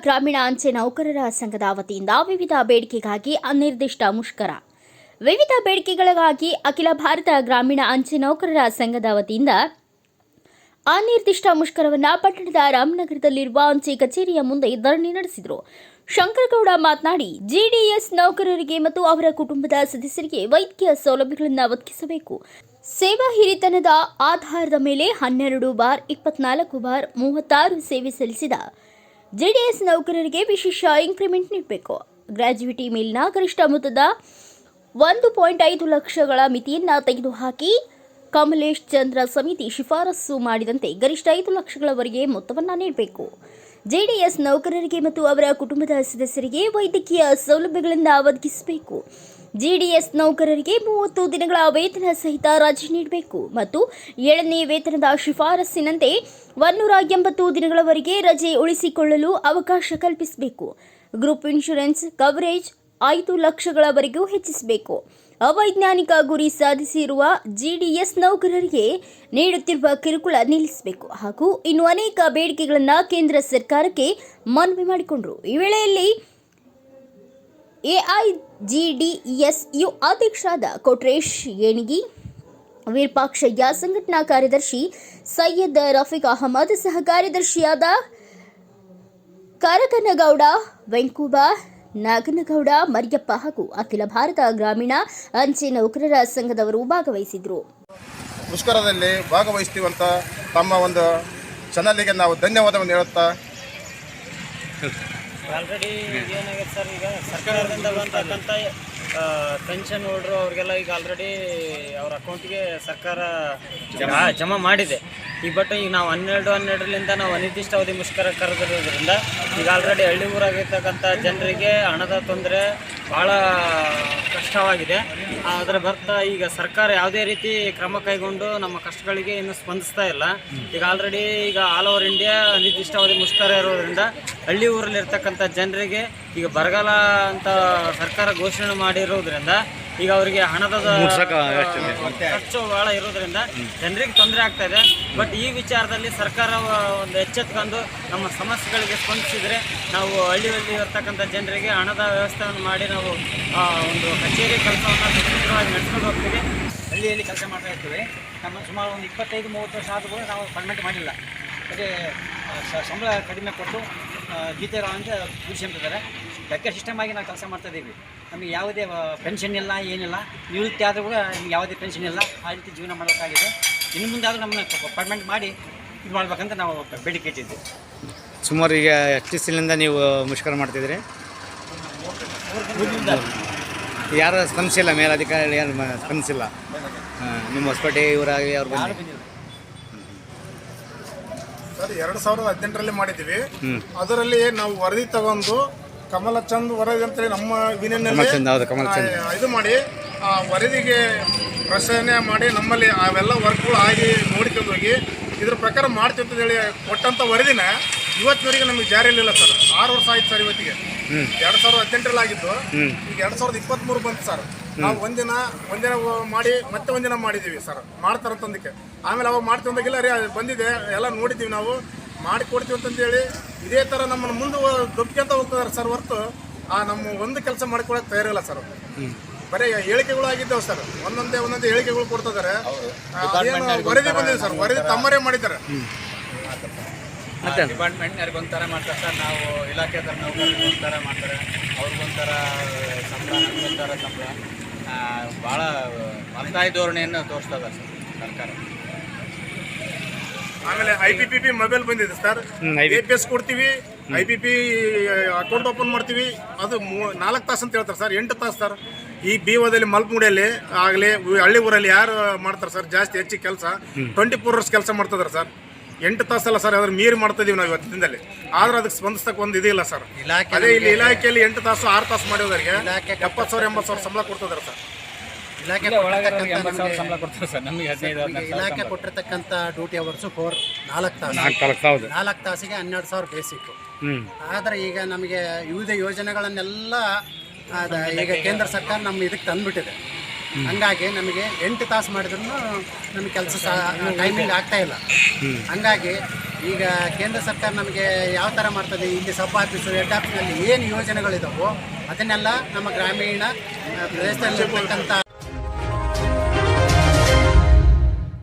ಗ್ರಾಮೀಣ ಅಂಚೆ ನೌಕರರ ಸಂಘದ ವತಿಯಿಂದ ವಿವಿಧ ಬೇಡಿಕೆಗಾಗಿ ಅನಿರ್ದಿಷ್ಟ ಮುಷ್ಕರ. ವಿವಿಧ ಬೇಡಿಕೆಗಳಿಗಾಗಿ ಅಖಿಲ ಭಾರತ ಗ್ರಾಮೀಣ ಅಂಚೆ ನೌಕರರ ಸಂಘದ ವತಿಯಿಂದ ಅನಿರ್ದಿಷ್ಟ ಮುಷ್ಕರವನ್ನು ಪಟ್ಟಣದ ರಾಮನಗರದಲ್ಲಿರುವ ಅಂಚೆ ಕಚೇರಿಯ ಮುಂದೆ ಧರಣಿ ನಡೆಸಿದರು. ಶಂಕರಗೌಡ ಮಾತನಾಡಿ, ಜಿಡಿಎಸ್ ನೌಕರರಿಗೆ ಮತ್ತು ಅವರ ಕುಟುಂಬದ ಸದಸ್ಯರಿಗೆ ವೈದ್ಯಕೀಯ ಸೌಲಭ್ಯಗಳನ್ನು ಒದಗಿಸಬೇಕು. ಸೇವಾ ಹಿರಿತನದ ಆಧಾರದ ಮೇಲೆ 12/24/36 ಸೇವೆ ಸಲ್ಲಿಸಿದ ಜಿಡಿಎಸ್ ನೌಕರರಿಗೆ ವಿಶೇಷ ಇಂಕ್ರಿಮೆಂಟ್ ನೀಡಬೇಕು. ಗ್ರಾಜ್ಯುಯಿಟಿ ಮೇಲಿನ ಗರಿಷ್ಠ ಮೊತ್ತದ 1.5 ಲಕ್ಷಗಳ ಮಿತಿಯನ್ನು ತೆಗೆದುಹಾಕಿ ಕಮಲೇಶ್ ಚಂದ್ರ ಸಮಿತಿ ಶಿಫಾರಸು ಮಾಡಿದಂತೆ ಗರಿಷ್ಠ 5 ಲಕ್ಷಗಳವರೆಗೆ ಮೊತ್ತವನ್ನು ನೀಡಬೇಕು. ಜೆಡಿಎಸ್ ನೌಕರರಿಗೆ ಮತ್ತು ಅವರ ಕುಟುಂಬದ ಸದಸ್ಯರಿಗೆ ವೈದ್ಯಕೀಯ ಸೌಲಭ್ಯಗಳನ್ನು ಒದಗಿಸಬೇಕು. ಜೆಡಿಎಸ್ ನೌಕರರಿಗೆ 30 ದಿನಗಳ ವೇತನ ಸಹಿತ ರಜೆ ನೀಡಬೇಕು ಮತ್ತು 7ನೇ ವೇತನದ ಶಿಫಾರಸ್ಸಿನಂತೆ 180 ದಿನಗಳವರೆಗೆ ರಜೆ ಉಳಿಸಿಕೊಳ್ಳಲು ಅವಕಾಶ ಕಲ್ಪಿಸಬೇಕು. ಗ್ರೂಪ್ ಇನ್ಶೂರೆನ್ಸ್ ಕವರೇಜ್ 5 ಲಕ್ಷಗಳವರೆಗೂ ಹೆಚ್ಚಿಸಬೇಕು. ಅವೈಜ್ಞಾನಿಕ ಗುರಿ ಸಾಧಿಸಿರುವ ಜಿಡಿಎಸ್ ನೌಕರರಿಗೆ ನೀಡುತ್ತಿರುವ ಕಿರುಕುಳ ನಿಲ್ಲಿಸಬೇಕು ಹಾಗೂ ಇನ್ನು ಅನೇಕ ಬೇಡಿಕೆಗಳನ್ನು ಕೇಂದ್ರ ಸರ್ಕಾರಕ್ಕೆ ಮನವಿ ಮಾಡಿಕೊಂಡರು. ಈ ವೇಳೆಯಲ್ಲಿ ಎಐಜಿಡಿಎಸ್ಯು ಅಧ್ಯಕ್ಷರಾದ ಕೊಟ್ರೇಶ್ ಏಣಿಗಿ, ವಿರೂಪಾಕ್ಷಯ್ಯ, ಸಂಘಟನಾ ಕಾರ್ಯದರ್ಶಿ ಸೈಯದ್ ರಫೀಕ್ ಅಹಮದ್, ಸಹ ಕಾರ್ಯದರ್ಶಿಯಾದ ಕರಕನಗೌಡ, ವೆಂಕೂಬ, ನಾಗನಗೌಡ, ಮರಿಯಪ್ಪ ಹಾಗೂ ಅಖಿಲ ಭಾರತ ಗ್ರಾಮೀಣ ಅಂಚೆ ನೌಕರರ ಸಂಘದವರು ಭಾಗವಹಿಸಿದರು. ಮುಷ್ಕರದಲ್ಲಿ ಭಾಗವಹಿಸ್ತೀವಂತ ತಮ್ಮ ಒಂದು ಚಾನಲ್ಗೆ ನಾವು ಧನ್ಯವಾದವನ್ನು ಹೇಳುತ್ತಾ, ಆಲ್ರೆಡಿ ಏನಾಗಿದೆ ಸರ್, ಈಗ ಸರ್ಕಾರದಿಂದ ಬರ್ತಕ್ಕಂಥ ಪೆನ್ಷನ್ ಹೋಲ್ಡ್ರು ಅವ್ರಿಗೆಲ್ಲ ಈಗ ಆಲ್ರೆಡಿ ಅವ್ರ ಅಕೌಂಟ್ಗೆ ಸರ್ಕಾರ ಜಮಾ ಮಾಡಿದೆ. ಈಗ ಬಟ್ ಈಗ ನಾವು 12/12ರಿಂದ ನಾವು ಅನಿರ್ದಿಷ್ಟ ಅವಧಿ ಮುಷ್ಕರ ಕರೆದಿರೋದ್ರಿಂದ ಈಗ ಆಲ್ರೆಡಿ ಹಳ್ಳಿ ಊರಾಗಿರ್ತಕ್ಕಂಥ ಜನರಿಗೆ ಹಣದ ತೊಂದರೆ ಭಾಳ ಕಷ್ಟವಾಗಿದೆ. ಅದರ ಬರ್ತಾ ಈಗ ಸರ್ಕಾರ ಯಾವುದೇ ರೀತಿ ಕ್ರಮ ಕೈಗೊಂಡು ನಮ್ಮ ಕಷ್ಟಗಳಿಗೆ ಇನ್ನೂ ಸ್ಪಂದಿಸ್ತಾ ಇಲ್ಲ. ಈಗ ಆಲ್ರೆಡಿ ಈಗ ಆಲ್ ಓವರ್ ಇಂಡಿಯಾ ಅನಿರ್ದಿಷ್ಟ ಅವಧಿ ಮುಷ್ಕರ ಇರೋದ್ರಿಂದ ಹಳ್ಳಿ ಊರಲ್ಲಿರ್ತಕ್ಕಂಥ ಜನರಿಗೆ ಈಗ ಬರಗಾಲ ಅಂತ ಸರ್ಕಾರ ಘೋಷಣೆ ಮಾಡಿರೋದ್ರಿಂದ ಈಗ ಅವರಿಗೆ ಹಣದ ಖರ್ಚು ಭಾಳ ಇರೋದ್ರಿಂದ ಜನರಿಗೆ ತೊಂದರೆ ಆಗ್ತಾ ಇದೆ. ಬಟ್ ಈ ವಿಚಾರದಲ್ಲಿ ಸರ್ಕಾರ ಒಂದು ಎಚ್ಚೆತ್ಕೊಂಡು ನಮ್ಮ ಸಮಸ್ಯೆಗಳಿಗೆ ಸ್ಪಂದಿಸಿದರೆ ನಾವು ಹಳ್ಳಿಯಲ್ಲಿ ಇರ್ತಕ್ಕಂಥ ಜನರಿಗೆ ಹಣದ ವ್ಯವಸ್ಥೆಯನ್ನು ಮಾಡಿ ನಾವು ಒಂದು ಕಚೇರಿ ಕೆಲಸವನ್ನು ಸುಸೂತ್ರವಾಗಿ ನಡೆಸ್ಕೊಂಡು ಹೋಗ್ತೀವಿ. ಹಳ್ಳಿಯಲ್ಲಿ ಕೆಲಸ ಮಾಡ್ತಾ ಇರ್ತೀವಿ. ನಮ್ಮ ಸುಮಾರು ಒಂದು 25-30 ವರ್ಷ ಆದರೂ ಕೂಡ ನಾವು ಪರ್ಮನೆಂಟ್ ಮಾಡಿಲ್ಲ. ಅದೇ ಸಂಬಳ ಕಡಿಮೆ ಕೊಟ್ಟು ಗೀತೆಗಳು ಅಂತ ಕೂರಿಸ್ಕೊಂಡಿದ್ದಾರೆ. ಲೆಕ್ಕ ಸಿಸ್ಟಮ್ ಆಗಿ ನಾವು ಕೆಲಸ ಮಾಡ್ತಾಯಿದ್ದೀವಿ. ನಮಗೆ ಯಾವುದೇ ಪೆನ್ಷನ್ ಇಲ್ಲ, ಏನಿಲ್ಲ. ನಿವೃತ್ತಿ ಆದರೂ ಕೂಡ ನಮಗೆ ಯಾವುದೇ ಪೆನ್ಷನ್ ಇಲ್ಲ. ಆ ರೀತಿ ಜೀವನ ಮಾಡೋಕ್ಕಾಗಿದೆ. ಇನ್ನು ಮುಂದೆ ಆದರೂ ನಮ್ಮನ್ನ ಪರ್ಮನೆಂಟ್ ಮಾಡಿ ಇದು ಮಾಡ್ಬೇಕಂತ ನಾವು ಬೇಡಿಕೆ ಇಟ್ಟಿದ್ದೀವಿ. ಸುಮಾರು ಈಗ ಎಷ್ಟು ದಿವಸದಿಂದ ನೀವು ಮುಷ್ಕರ ಮಾಡ್ತಿದ್ರಿ? ಯಾರು ಸ್ಪಂದಿಸಿಲ್ಲ? ಮೇಲಧಿಕಾರಿಗಳು ಯಾರು ಸ್ಪಂದಿಸಿಲ್ಲ? ನಿಮ್ಮ ಹೊಸಪೇಟೆ ಇವರಾಗಿ ಅವ್ರು ಬಂದಿಲ್ಲ ಸರ್. 2018ರಲ್ಲಿ ಮಾಡಿದ್ದೀವಿ. ಅದರಲ್ಲಿ ನಾವು ವರದಿ ತಗೊಂಡು ಕಮಲಚಂದ್ ವರದಿ ಅಂತೇಳಿ ನಮ್ಮ ವಿನಿಯಲ್ಲಿ ಇದು ಮಾಡಿ ಆ ವರದಿಗೆ ಪ್ರಶ್ನೆ ಮಾಡಿ ನಮ್ಮಲ್ಲಿ ಅವೆಲ್ಲ ವರ್ಕ್ಗಳು ಆಗಿ ನೋಡ್ಕೊಂಡು ಹೋಗಿ ಇದ್ರ ಪ್ರಕಾರ ಮಾಡ್ತೀವಿ ಅಂತ ಹೇಳಿ ಕೊಟ್ಟಂಥ ವರದಿನ ಇವತ್ತಿನವರೆಗೆ ನಮಗೆ ಜಾರಿಯಲ್ಲಿಲ್ಲ ಸರ್. 6 ವರ್ಷ ಆಯ್ತು ಸರ್. ಇವತ್ತಿಗೆ 2018ರಲ್ಲಿ ಆಗಿದ್ದು, ಈಗ 2023 ಬಂತು ಸರ್. ನಾವು ಒಂದಿನ ಮಾಡಿ ಮತ್ತೆ ಒಂದಿನ ಮಾಡಿದ್ದೀವಿ ಸರ್. ಮಾಡ್ತಾರಂತಂದಕ್ಕೆ ಆಮೇಲೆ ಅವಾಗ ಮಾಡ್ತೀವಿ ಅಂದಾಗಿಲ್ಲ ರೀ, ಬಂದಿದೆ ಎಲ್ಲ ನೋಡಿದ್ದೀವಿ, ನಾವು ಮಾಡಿಕೊಡ್ತೀವಿ ಅಂತಂದೇಳಿ ಇದೇ ಥರ ನಮ್ಮನ್ನು ಮುಂದೆ ದೊಬ್ಕೊಂತ ಹೋಗ್ತಿದ್ದಾರೆ ಸರ್. ಹೊರತು ನಮ್ಮ ಒಂದು ಕೆಲಸ ಮಾಡಿಕೊಡೋಕೆ ತಯಾರಿಲ್ಲ ಸರ್. ಬರೀ ಹೇಳಿಕೆಗಳು ಆಗಿದ್ದಾವೆ ಸರ್. ಒಂದೊಂದೇ ಹೇಳಿಕೆಗಳು ಕೊಡ್ತಿದ್ದಾರೆ. ವರದಿ ಬಂದಿದೆ ಸರ್, ವರದಿ ತಮ್ಮರೇ ಮಾಡಿದ್ದಾರೆ. ಡಿಪಾರ್ಟ್ಮೆಂಟ್ನವ್ರಿಗೆ ಒಂಥರ ಮಾಡ್ತಾರೆ ಸರ್. ನಾವು ಇಲಾಖೆದಾರ ನೌಕರರಿಗೆ ಒಂಥರ ಮಾಡ್ತಾರೆ, ಅವ್ರಿಗೊಂಥರ ಸಂಬಳ, ನಮಗೊಂಥರ ಸಂಬಳ. ಭಾಳ ಮಲತಾಯಿ ಧೋರಣೆಯನ್ನು ತೋರಿಸ್ತಾ ಇದ್ದಾರೆ ಸರ್ ಸರ್ಕಾರ. ಆಮೇಲೆ IPPB ಮೊಬೈಲ್ ಬಂದಿದೆ ಸರ್. APS ಕೊಡ್ತೀವಿ, IPP ಅಕೌಂಟ್ ಓಪನ್ ಮಾಡ್ತೀವಿ. ಅದು 4 ತಾಸು ಅಂತ ಹೇಳ್ತಾರೆ ಸರ್. 8 ತಾಸು ಸರ್. ಈ BOದಲ್ಲಿ ಮಲ್ಪಮುಡಿಯಲ್ಲಿ ಆಗಲಿ ಹಳ್ಳಿ ಊರಲ್ಲಿ ಯಾರು ಮಾಡ್ತಾರೆ ಸರ್ ಜಾಸ್ತಿ ಹೆಚ್ಚಿಗೆ ಕೆಲಸ? 24 hours ಕೆಲಸ ಮಾಡ್ತಿದ್ದಾರೆ ಸರ್. 8 ತಾಸಲ್ಲ ಸರ್, ಅದ್ರ ಮೀರಿ ಮಾಡ್ತಿದ್ದೀವಿ ನಾವು ಇವತ್ತು ದಿನದಲ್ಲಿ. ಆದ್ರೆ ಅದಕ್ಕೆ ಸ್ಪಂದಿಸ್ತಕ್ಕೆ ಒಂದು ಇದಿಲ್ಲ ಸರ್. ಅದೇ ಇಲ್ಲಿ ಇಲಾಖೆಯಲ್ಲಿ 8 ತಾಸು 6 ತಾಸು ಮಾಡಿದವರಿಗೆ 70,000 80,000 ಸಂಬಳ ಕೊಡ್ತಿದ್ದಾರೆ ಸರ್. ಇಲಾಖೆ ಕೊಟ್ಟಿರ್ತಕ್ಕಂಥ ಡ್ಯೂಟಿ ಅವರ್ಸು 4 ತಾಸಿಗೆ 12,000 ಬೇಸಿಕ್ಕು. ಆದರೆ ಈಗ ನಮಗೆ ವಿವಿಧ ಯೋಜನೆಗಳನ್ನೆಲ್ಲ ಈಗ ಕೇಂದ್ರ ಸರ್ಕಾರ ನಮ್ಮ ಇದಕ್ಕೆ ತಂದುಬಿಟ್ಟಿದೆ. ಹಂಗಾಗಿ ನಮಗೆ 8 ತಾಸು ಮಾಡಿದ್ರೂ ನಮಗೆ ಕೆಲಸ ಟೈಮಿಂಗ್ ಆಗ್ತಾ ಇಲ್ಲ. ಹಂಗಾಗಿ ಈಗ ಕೇಂದ್ರ ಸರ್ಕಾರ ನಮಗೆ ಯಾವ ಥರ ಮಾಡ್ತದೆ, ಇಲ್ಲಿ ಸಬ್ ಆಫೀಸು ಹೆಡ್ ಆಫೀಸ್ನಲ್ಲಿ ಏನು ಯೋಜನೆಗಳಿದಾವೋ ಅದನ್ನೆಲ್ಲ ನಮ್ಮ ಗ್ರಾಮೀಣ ಪ್ರದೇಶದಲ್ಲಿರ್ತಕ್ಕಂಥ